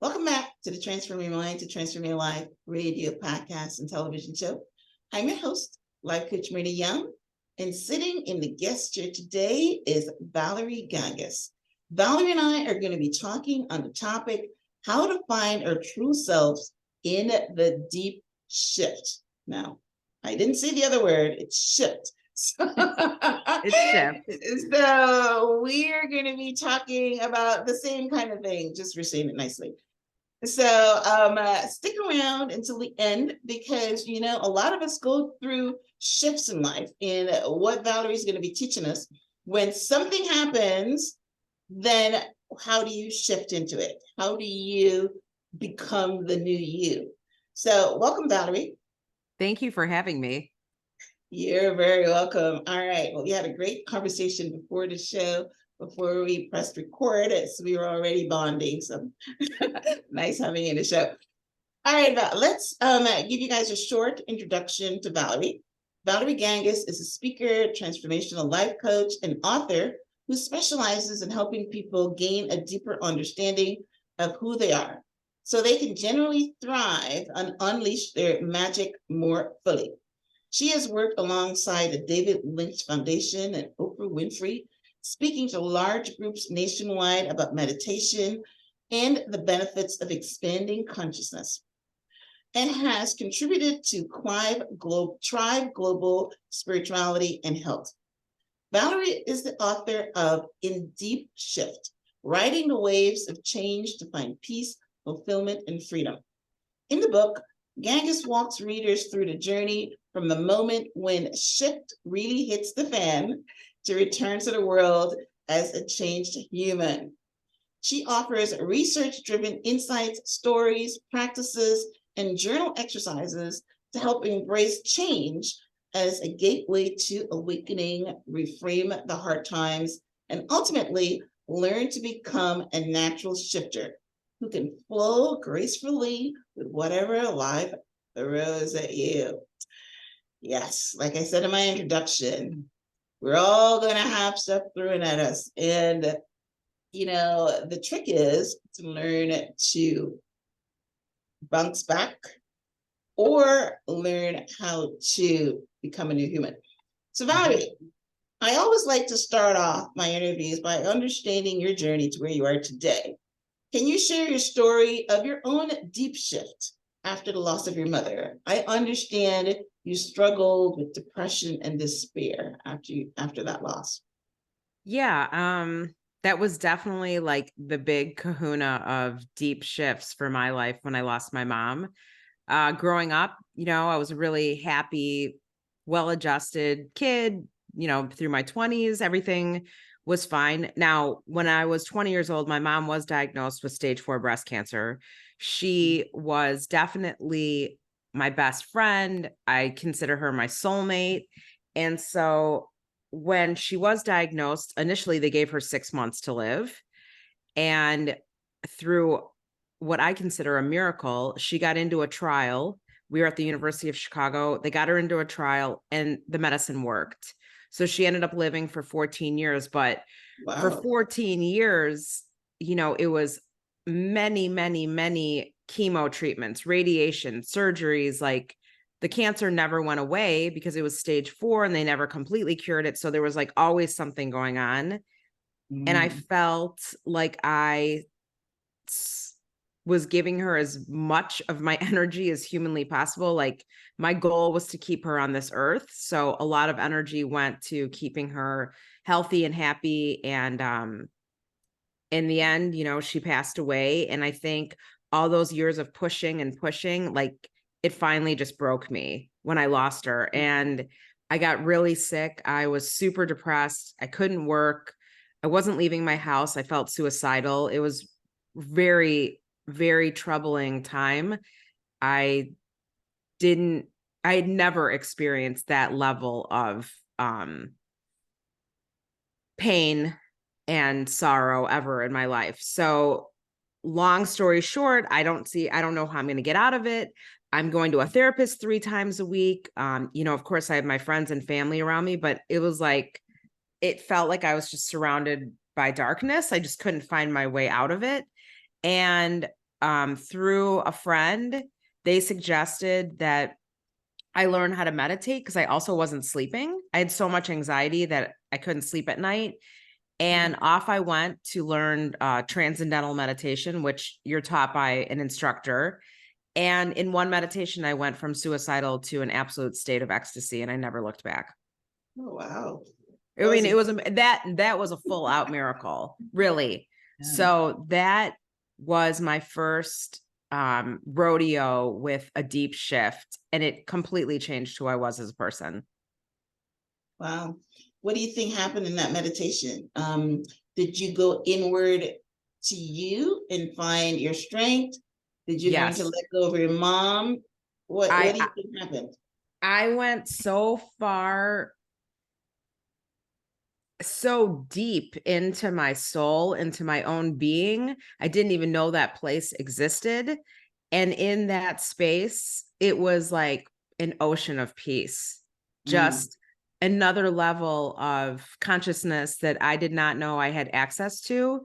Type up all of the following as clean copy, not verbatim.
Welcome back to the Transform Your Mind to Transform Your Life radio, podcast, and television show. I'm your host, Life Coach Marina Young, and sitting in the guest chair today is Valerie Gangas. Valerie and I are going to be talking on the topic, how to find our true selves in the deep shift. Now, I didn't say the other word, it's shift. It's shift. So we are going to be talking about the same kind of thing, just we're saying it nicely. So stick around until the end because, you know, a lot of us go through shifts in life. And what Valerie's going to be teaching us, when something happens, then how do you shift into it? How do you become the new you? So welcome, Valerie. Thank you for having me. You're very welcome. All right. Well, we had a great conversation before the show, before we pressed record. So we were already bonding. So nice having you in the show. All right, let's give you guys a short introduction to Valerie. Valerie Gangas is a speaker, transformational life coach, and author who specializes in helping people gain a deeper understanding of who they are so they can generally thrive and unleash their magic more fully. She has worked alongside the David Lynch Foundation and Oprah Winfrey, speaking to large groups nationwide about meditation and the benefits of expanding consciousness, and has contributed to Tribe Global Spirituality and Health. Valerie is the author of In Deep Shift, Riding the Waves of Change to Find Peace, Fulfillment, and Freedom. In the book, Gangas walks readers through the journey from the moment when shift really hits the fan to return to the world as a changed human. She offers research-driven insights, stories, practices, and journal exercises to help embrace change as a gateway to awakening, reframe the hard times, and ultimately learn to become a natural shifter who can flow gracefully with whatever life throws at you. Yes, like I said in my introduction, we're all going to have stuff thrown at us. And, you know, the trick is to learn to bounce back or learn how to become a new human. So, Valerie, I always like to start off my interviews by understanding your journey to where you are today. Can you share your story of your own deep shift after the loss of your mother? I understand you struggled with depression and despair after that loss. Yeah, that was definitely like the big kahuna of deep shifts for my life when I lost my mom. Growing up, you know, I was a really happy, well-adjusted kid, you know, through my 20s, everything was fine. Now, when I was 20 years old, my mom was diagnosed with stage 4 breast cancer. She was definitely my best friend. I consider her my soulmate. And so when she was diagnosed, initially they gave her 6 months to live. And through what I consider a miracle, she got into a trial. We were at the University of Chicago. They got her into a trial and the medicine worked. So she ended up living for 14 years. But for 14 years, you know, it was many, many, many chemo treatments, radiation, surgeries. Like the cancer never went away because it was stage 4 and they never completely cured it. So there was like always something going on. And I felt like I was giving her as much of my energy as humanly possible. Like my goal was to keep her on this earth. So a lot of energy went to keeping her healthy and happy. And in the end, you know, she passed away. And I think all those years of pushing and pushing, like it finally just broke me when I lost her. And I got really sick. I was super depressed. I couldn't work. I wasn't leaving my house. I felt suicidal. It was very, very troubling time. I had never experienced that level of pain and sorrow ever in my life. So long story short, I don't know how I'm going to get out of it. I'm going to a therapist 3 times a week. You know, of course I have my friends and family around me, but it was like, it felt like I was just surrounded by darkness. I just couldn't find my way out of it. And through a friend, they suggested that I learn how to meditate because I also wasn't sleeping. I had so much anxiety that I couldn't sleep at night. And off I went to learn transcendental meditation, which you're taught by an instructor. And in one meditation, I went from suicidal to an absolute state of ecstasy, and I never looked back. Oh, wow. I mean, it was that was a full out miracle, really. Yeah. So that was my first rodeo with a deep shift, and it completely changed who I was as a person. Wow. What do you think happened in that meditation? Did you go inward to you and find your strength? Did you learn to Yes. let go of your mom? What I do you think happened? I went so far, so deep into my soul, into my own being. I didn't even know that place existed. And in that space, it was like an ocean of peace, Mm, just another level of consciousness that I did not know I had access to.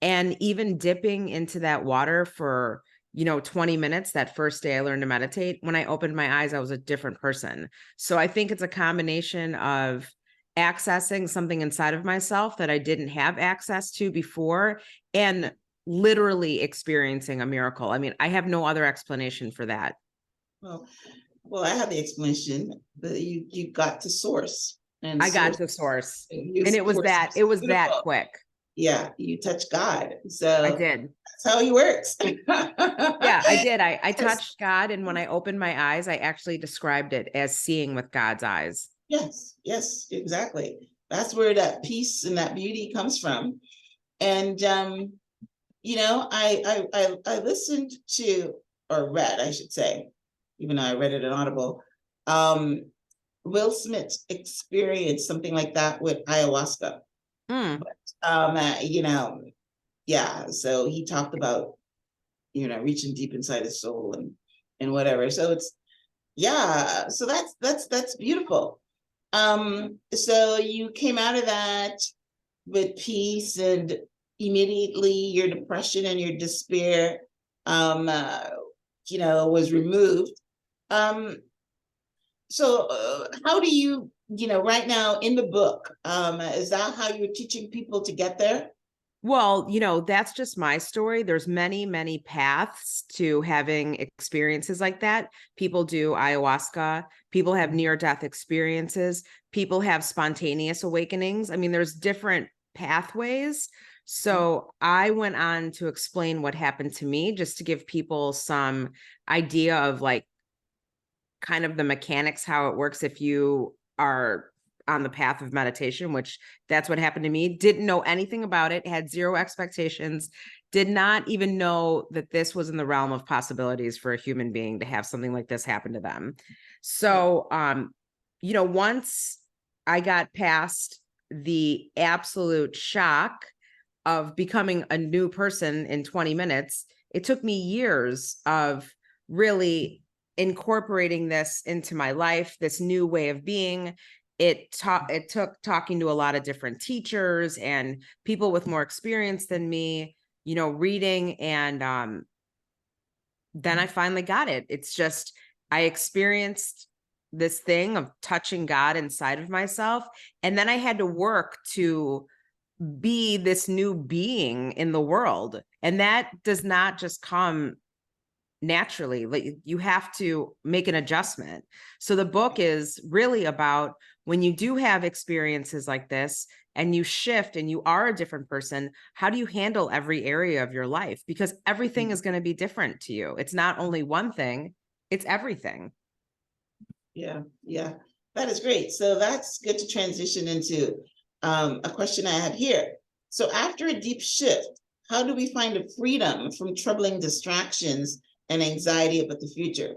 And even dipping into that water for, 20 minutes, that first day I learned to meditate, when I opened my eyes, I was a different person. So I think it's a combination of accessing something inside of myself that I didn't have access to before and literally experiencing a miracle. I mean, I have no other explanation for that. well, well, I have the explanation that you got to source, and I got source, to source. you And source is it was that beautiful. quick. Yeah, you touch God. I So did. that's how he works. Yeah, I did. I Yes, touched God. And when I opened my eyes, I actually described it as seeing with God's eyes. yes, yes, exactly. That's where that peace and that beauty comes from. And I listened to, or read, I should say, even though I read it in Audible. Um, Will Smith experienced something like that with ayahuasca. Mm. Um, uh, you know, yeah. So he talked about, reaching deep inside his soul and whatever. So it's, yeah. So that's beautiful. So you came out of that with peace, and immediately your depression and your despair, um, uh, was removed. Um, so how do you, right now in the book, is that how you're teaching people to get there? Well, that's just my story. There's many, many paths to having experiences like that. People do ayahuasca, people have near-death experiences, people have spontaneous awakenings. I mean, there's different pathways. So I went on to explain what happened to me just to give people some idea of like kind of the mechanics, how it works if you are on the path of meditation, which that's what happened to me. Didn't know anything about it, had zero expectations, did not even know that this was in the realm of possibilities for a human being to have something like this happen to them. So, once I got past the absolute shock of becoming a new person in 20 minutes, it took me years of really incorporating this into my life, this new way of being. It took talking to a lot of different teachers and people with more experience than me, reading, and then I finally got it. It's just I experienced this thing of touching God inside of myself, and then I had to work to be this new being in the world, and that does not just come naturally. Like, you have to make an adjustment. So the book is really about when you do have experiences like this and you shift and you are a different person, how do you handle every area of your life? Because everything is going to be different to you. It's not only one thing, it's everything. Yeah, yeah, that is great. So that's good to transition into a question I have here. So after a deep shift, how do we find a freedom from troubling distractions and anxiety about the future?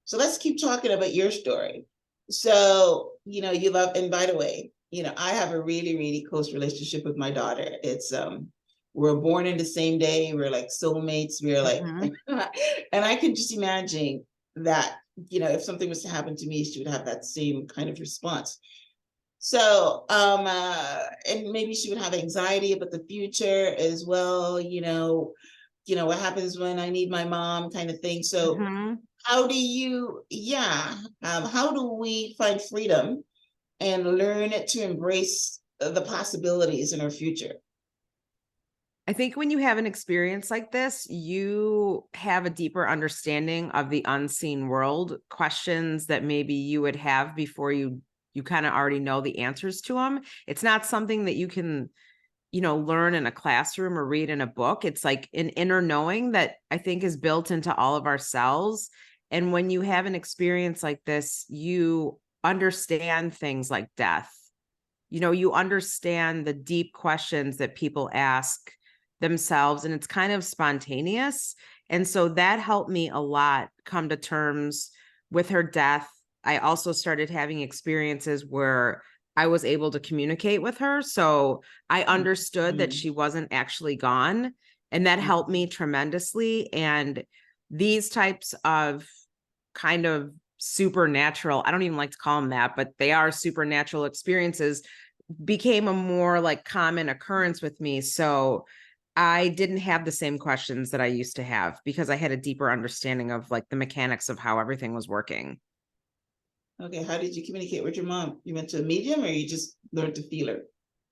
So let's keep talking about your story. So, you love, and by the way, I have a really, really close relationship with my daughter. It's we're born in the same day, we're like soulmates, we're like, Mhm. and I can just imagine that, if something was to happen to me, she would have that same kind of response. So, and maybe she would have anxiety about the future as well. what happens when I need my mom kind of thing. So Mhm. how do you, how do we find freedom and learn to embrace the possibilities in our future? I think when you have an experience like this, you have a deeper understanding of the unseen world, questions that maybe you would have before you kind of already know the answers to them. It's not something that you can, learn in a classroom or read in a book. It's like an inner knowing that I think is built into all of our cells. And when you have an experience like this, you understand things like death. You understand the deep questions that people ask themselves, and it's kind of spontaneous. And so that helped me a lot come to terms with her death. I also started having experiences where I was able to communicate with her. So I understood that Mhm. she wasn't actually gone. And that helped me tremendously. And these types of kind of supernatural, I don't even like to call them that, but they are supernatural experiences, became a more like common occurrence with me. So I didn't have the same questions that I used to have because I had a deeper understanding of like the mechanics of how everything was working. Okay, how did you communicate with your mom? You went to a medium, or you just learned to feel her?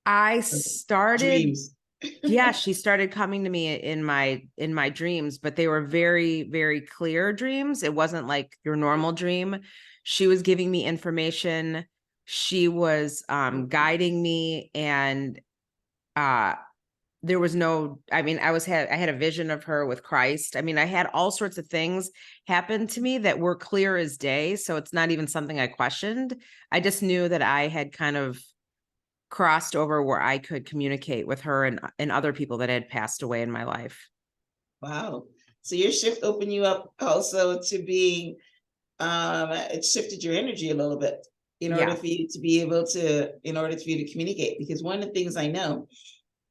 I Or started dreams. Yeah, she started coming to me in my dreams, but they were very, very clear dreams. It wasn't like your normal dream. She was giving me information. She was guiding me, and uh there was no, I mean, I had a vision of her with Christ. I mean, I had all sorts of things happen to me that were clear as day, so it's not even something I questioned. I just knew that I had kind of crossed over where I could communicate with her and other people that had passed away in my life. Wow. So your shift opened you up also to being, it shifted your energy a little bit in order Yeah. for you to be able to, in order for you to communicate. Because one of the things I know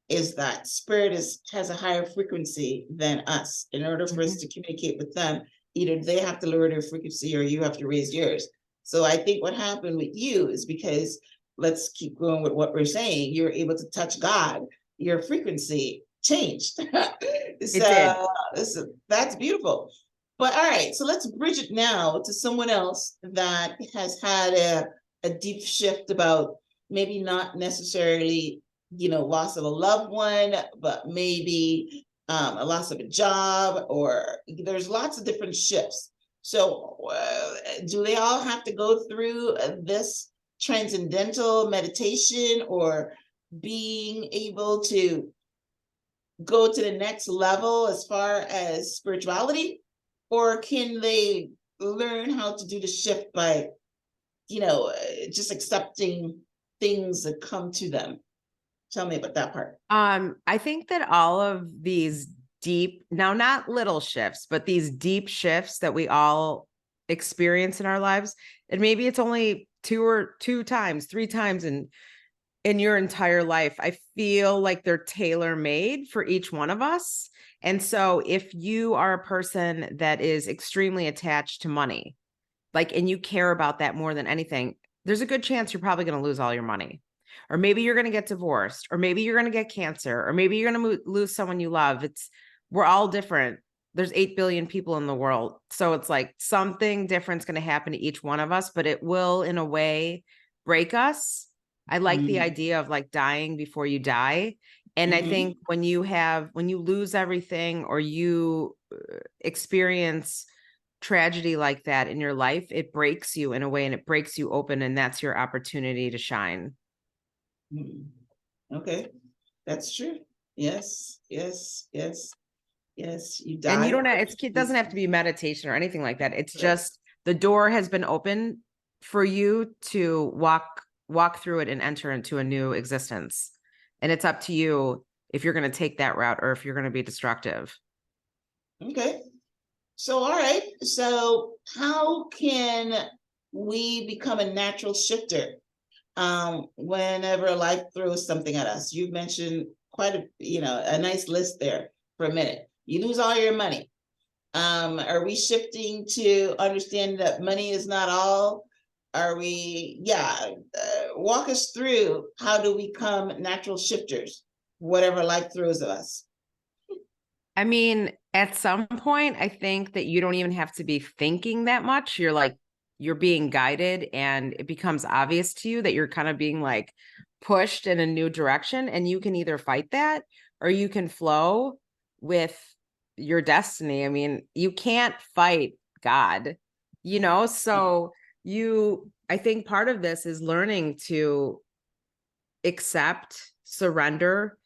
is that spirit has a higher frequency than us. In order for us Mhm. to communicate with them, either they have to lower their frequency or you have to raise yours. So I think what happened with you is because, let's keep going with what we're saying, you're able to touch God, your frequency changed. It did. That's beautiful. But all right, so let's bridge it now to someone else that has had a deep shift about maybe not necessarily, loss of a loved one, but maybe a loss of a job, or there's lots of different shifts. So do they all have to go through this transcendental meditation, or being able to go to the next level as far as spirituality? Or can they learn how to do the shift by, just accepting things that come to them? Tell me about that part. I think that all of these deep, now not little shifts, but these deep shifts that we all experience in our lives, and maybe it's only two times, three times in your entire life. I feel like they're tailor made for each one of us. And so if you are a person that is extremely attached to money, like, and you care about that more than anything, there's a good chance you're probably going to lose all your money. Or maybe you're going to get divorced, or maybe you're going to get cancer, or maybe you're going to lose someone you love. We're all different. There's 8 billion people in the world. So it's like something different's going to happen to each one of us, but it will, in a way, break us. I like the Mm-hmm. idea of like dying before you die. And I Mm-hmm. think when you lose everything, or you experience tragedy like that in your life, it breaks you in a way, and it breaks you open, and that's your opportunity to shine. Mm-hmm. Okay, that's true. Yes, yes, yes, yes. You And you die. don't have, it doesn't have to be meditation or anything like that. It's just the door has been open for you to walk through it and enter into a new existence. And it's up to you if you're going to take that route or if you're going to be destructive. Okay. So, all right. So, how can we become a natural shifter whenever life throws something at us? You mentioned quite a nice list there for a minute. You lose all your money. Are we shifting to understand that money is not all? Are we, walk us through, how do we become natural shifters, whatever life throws at us? I mean, at some point, I think that you don't even have to be thinking that much. You're being guided, and it becomes obvious to you that you're kind of being like pushed in a new direction. And you can either fight that or you can flow with your destiny. I mean, you can't fight God, you know? So I think part of this is learning to accept, surrender,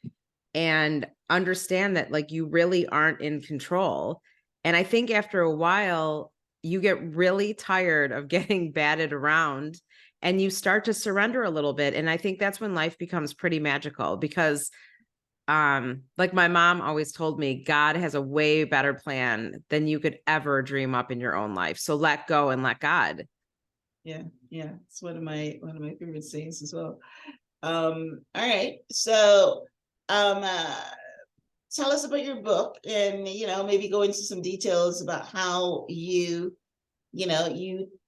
and understand that like you really aren't in control. And I think after a while, you get really tired of getting batted around and you start to surrender a little bit. And I think that's when life becomes pretty magical because like my mom always told me, God has a way better plan than you could ever dream up in your own life. So let go and let God. Yeah, yeah, it's one of my favorite sayings as well. All right, so um, uh, tell us about your book, and maybe go into some details about how you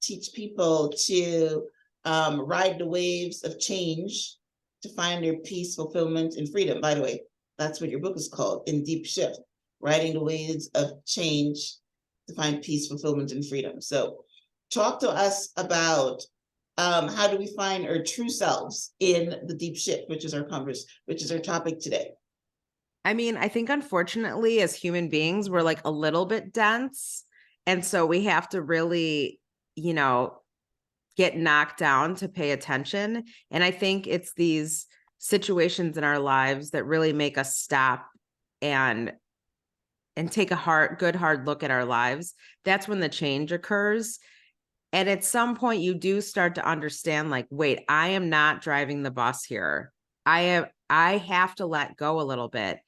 teach people to ride the waves of change to find their peace, fulfillment, and freedom. By the way, that's what your book is called, In Deep Shift, Riding the Waves of Change to Find Peace, Fulfillment, and Freedom. So talk to us about how do we find our true selves in the deep shift, which is our topic today. I mean, I think unfortunately, as human beings, we're like a little bit dense. And so we have to really, you know, get knocked down to pay attention. And I think it's these situations in our lives that really make us stop and take a good hard look at our lives. That's when the change occurs. And at some point you do start to understand, like, wait, I am not driving the bus here. I have to let go a little bit.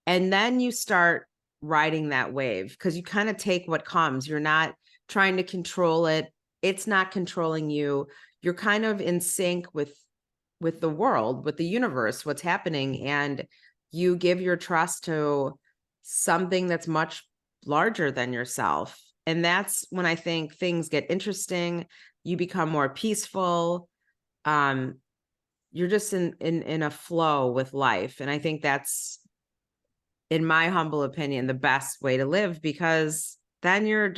And then you start riding that wave because you kind of take what comes. You're not trying to control it. It's not controlling you. You're kind of in sync with the world, with the universe, what's happening. And you give your trust to something that's much larger than yourself. And that's when I think things get interesting. You become more peaceful. You're just in a flow with life. And I think that's, in my humble opinion, the best way to live, because then you're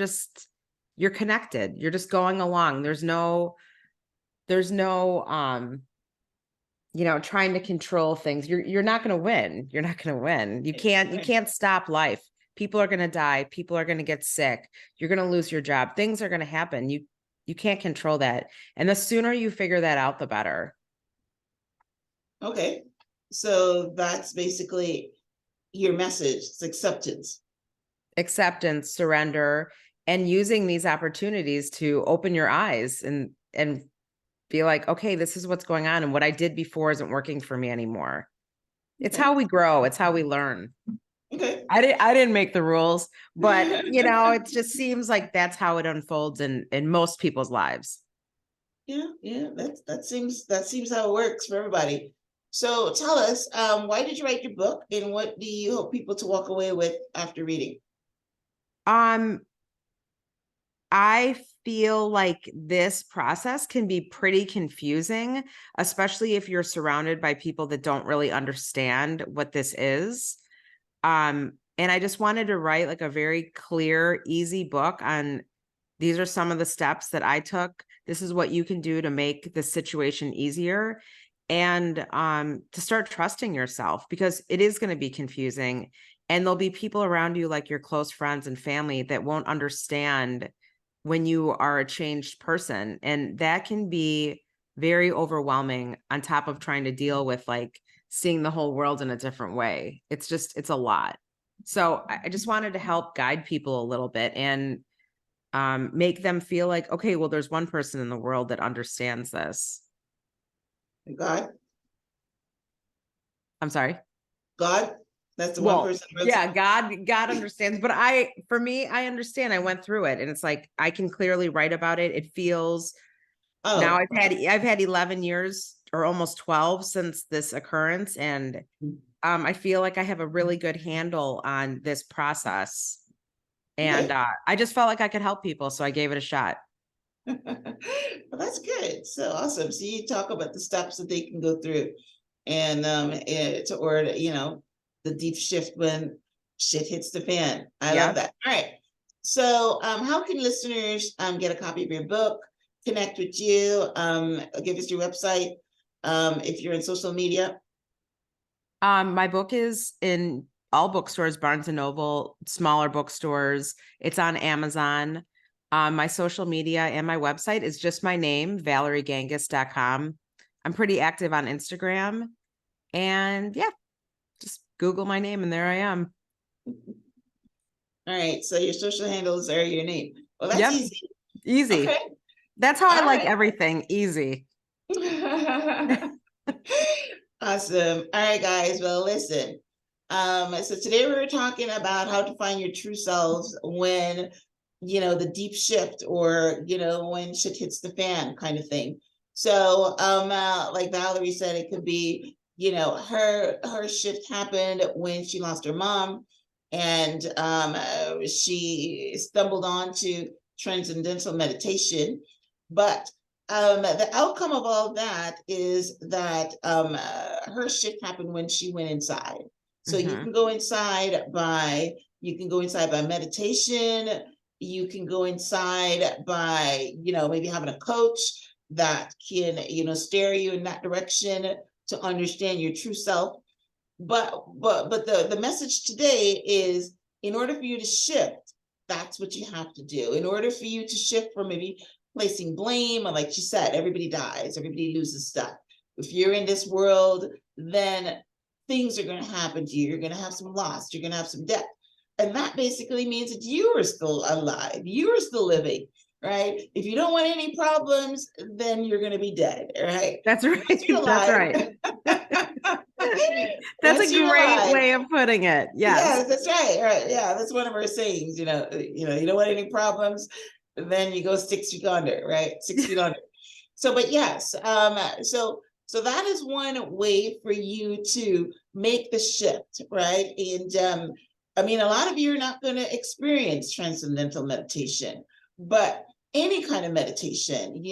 connected. You're just going along. There's no trying to control things. You're not going to win. You're not going to win. You can't stop life. People are going to die. People are going to get sick. You're going to lose your job. Things are going to happen. You can't control that. And the sooner you figure that out, the better. Okay, so that's basically your message. It's Acceptance, surrender, and using these opportunities to open your eyes and be like, okay, this is what's going on. And what I did before isn't working for me anymore. It's Okay. how we grow. It's how we learn. Okay. I didn't make the rules, but it just seems like that's how it unfolds in most people's lives. Yeah, that seems how it works for everybody. So tell us, why did you write your book, and what do you hope people to walk away with after reading? Um, I feel like this process can be pretty confusing, especially if you're surrounded by people that don't really understand what this is. And I just wanted to write like a very clear, easy book on these are some of the steps that I took. This is what you can do to make the situation easier, and to start trusting yourself, because it is going to be confusing. And there'll be people around you, like your close friends and family, that won't understand when you are a changed person. And that can be very overwhelming on top of trying to deal with like seeing the whole world in a different way. It's a lot. So I just wanted to help guide people a little bit and make them feel like, okay, well, there's one person in the world that understands this. God, I'm sorry. God, that's the one Well, person. yeah, God understands. But for me, I understand. I went through it, and it's like I can clearly write about it. It feels now Oh, I've had 11 years or almost 12 since this occurrence, and I feel like I have a really good handle on this process. And okay. I just felt like I could help people, so I gave it a shot. Well, that's good. So awesome. So you talk about the steps that they can go through, and the deep shift when shit hits the fan. I love Yep. that. All right. So how can listeners get a copy of your book, connect with you, give us your website, if you're in social media? My book is in all bookstores, Barnes and Noble, smaller bookstores. It's on Amazon. My social media and my website is just my name, ValerieGangas.com. I'm pretty active on Instagram. And yeah, just Google my name and there I am. All right. So your social handles are your name. Well, that's Yep. easy. Easy. Okay. That's how I All like right. everything. Easy. Awesome. All right, guys. Well, listen. So today we were talking about how to find your true selves when, the deep shift, or, when shit hits the fan kind of thing. So, like Valerie said, it could be, her shift happened when she lost her mom, and she stumbled onto transcendental meditation. But the outcome of all that is that her shift happened when she went inside. So you can go inside by meditation. You can go inside by, maybe having a coach that can, steer you in that direction to understand your true self. But the message today is, in order for you to shift, that's what you have to do. In order for you to shift from maybe placing blame, or like she said, everybody dies, everybody loses stuff. If you're in this world, then things are going to happen to you. You're going to have some loss, you're going to have some death. And that basically means that you are still alive, you are still living, right? If you don't want any problems, then you're going to be dead, right? That's right. That's right. That's Once a you're great alive, way of putting it. Yes. yes, that's right. Right. Yeah, that's one of our sayings. You don't want any problems, then you go 6 feet under, right? 6 feet under. So, but yes, so that is one way for you to make the shift, right? And I mean, a lot of you are not going to experience transcendental meditation, but any kind of meditation,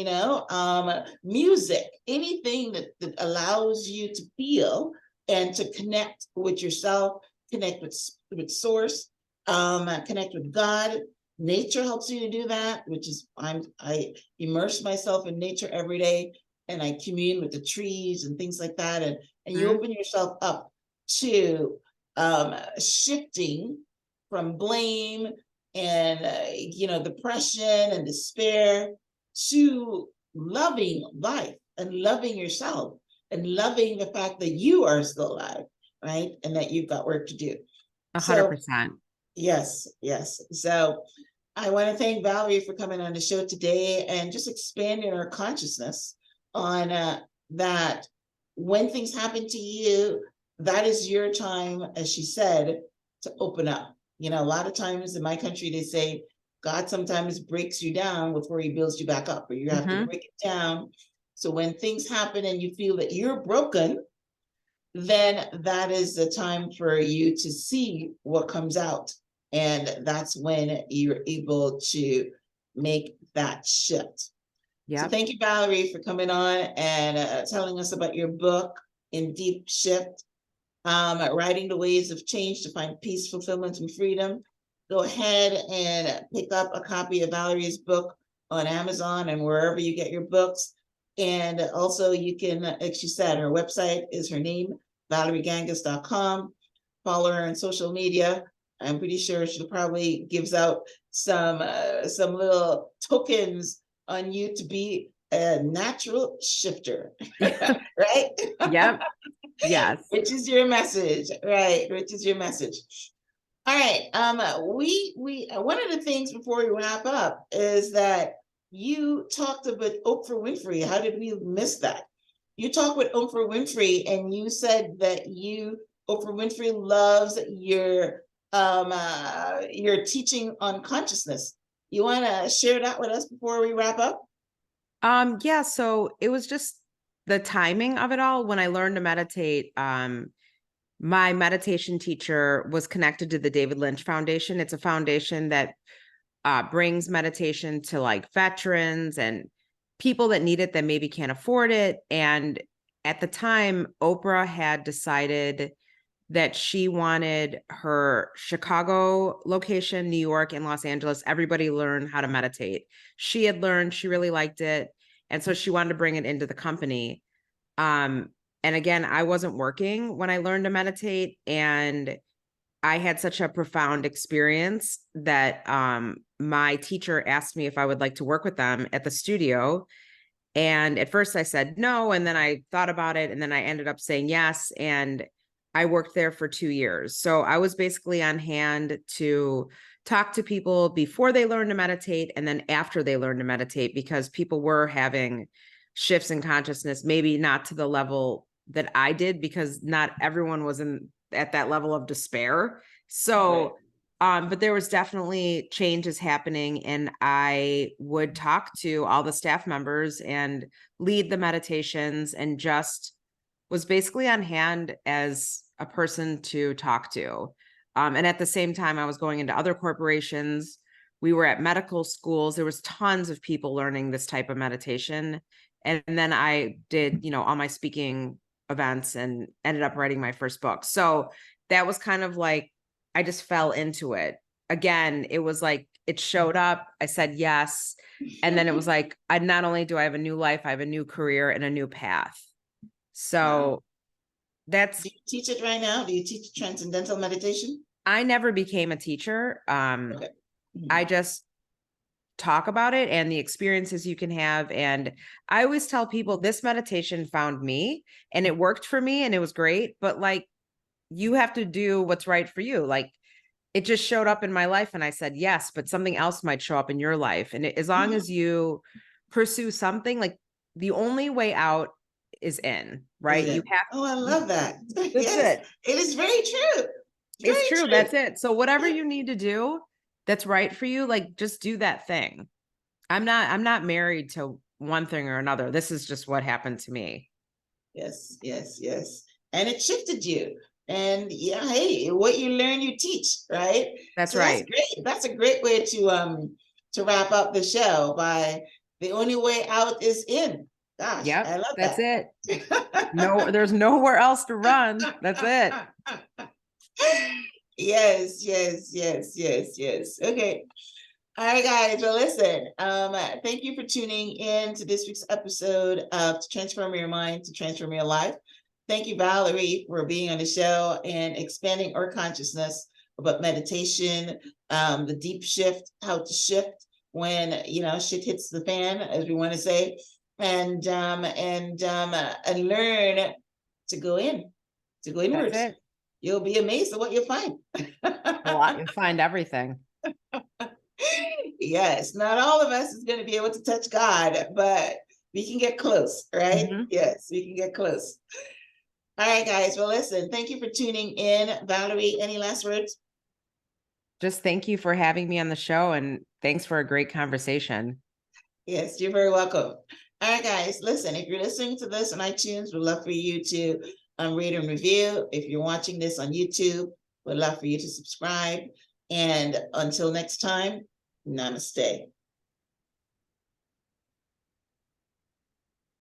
music, anything that allows you to feel and to connect with yourself, connect with source, connect with God. Nature helps you to do that, which is I immerse myself in nature every day, and I commune with the trees and things like that, and you open yourself up to shifting from blame and depression and despair to loving life and loving yourself and loving the fact that you are still alive, right? And that you've got work to do. 100%. Yes. So I want to thank Valerie for coming on the show today and just expanding our consciousness on that when things happen to you, that is your time, as she said, to open up. A lot of times in my country, they say God sometimes breaks you down before he builds you back up, or you have to break it down. So when things happen and you feel that you're broken, then that is the time for you to see what comes out. And that's when you're able to make that shift. Yep. So thank you, Valerie, for coming on and telling us about your book, In Deep Shift, Writing the Ways of Change to Find Peace, Fulfillment, and Freedom. Go ahead and pick up a copy of Valerie's book on Amazon and wherever you get your books. And also you can, like she said, her website is her name, ValerieGangas.com. Follow her on social media. I'm pretty sure she probably gives out some little tokens on you to be a natural shifter, right? Yep. Yes. Which is your message, right? Which is your message. All right. We one of the things before we wrap up is that you talked about Oprah Winfrey. How did we miss that? You talked with Oprah Winfrey, and you said that Oprah Winfrey loves your teaching on consciousness. You want to share that with us before we wrap up? Yeah, so it was just the timing of it all. When I learned to meditate, my meditation teacher was connected to the David Lynch Foundation. It's a foundation that brings meditation to like veterans and people that need it that maybe can't afford it. And at the time, Oprah had decided that she wanted her Chicago location, New York, and Los Angeles, everybody learn how to meditate. She had learned, she really liked it. And so she wanted to bring it into the company. And again, I wasn't working when I learned to meditate, and I had such a profound experience that my teacher asked me if I would like to work with them at the studio. And at first I said no, and then I thought about it, and then I ended up saying yes. And I worked there for 2 years. So I was basically on hand to talk to people before they learn to meditate and then after they learn to meditate, because people were having shifts in consciousness, maybe not to the level that I did, because not everyone was at that level of despair. So but there was definitely changes happening, and I would talk to all the staff members and lead the meditations, and just was basically on hand as a person to talk to. And at the same time, I was going into other corporations. We were at medical schools. There was tons of people learning this type of meditation. And then I did, all my speaking events and ended up writing my first book. So that was kind of like, I just fell into it. Again, it was like, it showed up, I said yes. And then it was like, not only do I have a new life, I have a new career and a new path. So that's, Do you teach it right now? Do you teach transcendental meditation? I never became a teacher. Okay. I just talk about it and the experiences you can have. And I always tell people this meditation found me and it worked for me and it was great, but like, you have to do what's right for you. Like, it just showed up in my life and I said yes, but something else might show up in your life. And as long as you pursue something, like, the only way out is in, right? You have. Oh, I love that. That's Yes, it. it is very true. It's true. That's it. So whatever you need to do that's right for you, like, just do that thing. I'm not married to one thing or another. This is just what happened to me. Yes, yes, yes. And it shifted you. And yeah, hey, what you learn, you teach, right? That's So right. that's great. That's a great way to wrap up the show by the only way out is in. Gosh, Yep. I love That's that. it. No, there's nowhere else to run. That's it. Yes, yes, yes, yes, yes. Okay. All right, guys. Well, listen, thank you for tuning in to this week's episode of To Transform Your Mind to Transform Your Life. Thank you, Valerie, for being on the show and expanding our consciousness about meditation, the deep shift, how to shift when, shit hits the fan, as we want to say, and learn to go in, to go inwards. That's it. You'll be amazed at what you'll find. A lot. You'll find everything. Yes, not all of us is going to be able to touch God, but we can get close, right? Mhm. Yes, we can get close. All right, guys. Well, listen, thank you for tuning in. Valerie, any last words? Just thank you for having me on the show, and thanks for a great conversation. Yes, you're very welcome. All right, guys, listen, if you're listening to this on iTunes, we'd love for you to rate and review. If you're watching this on YouTube, we'd love for you to subscribe. And until next time, namaste.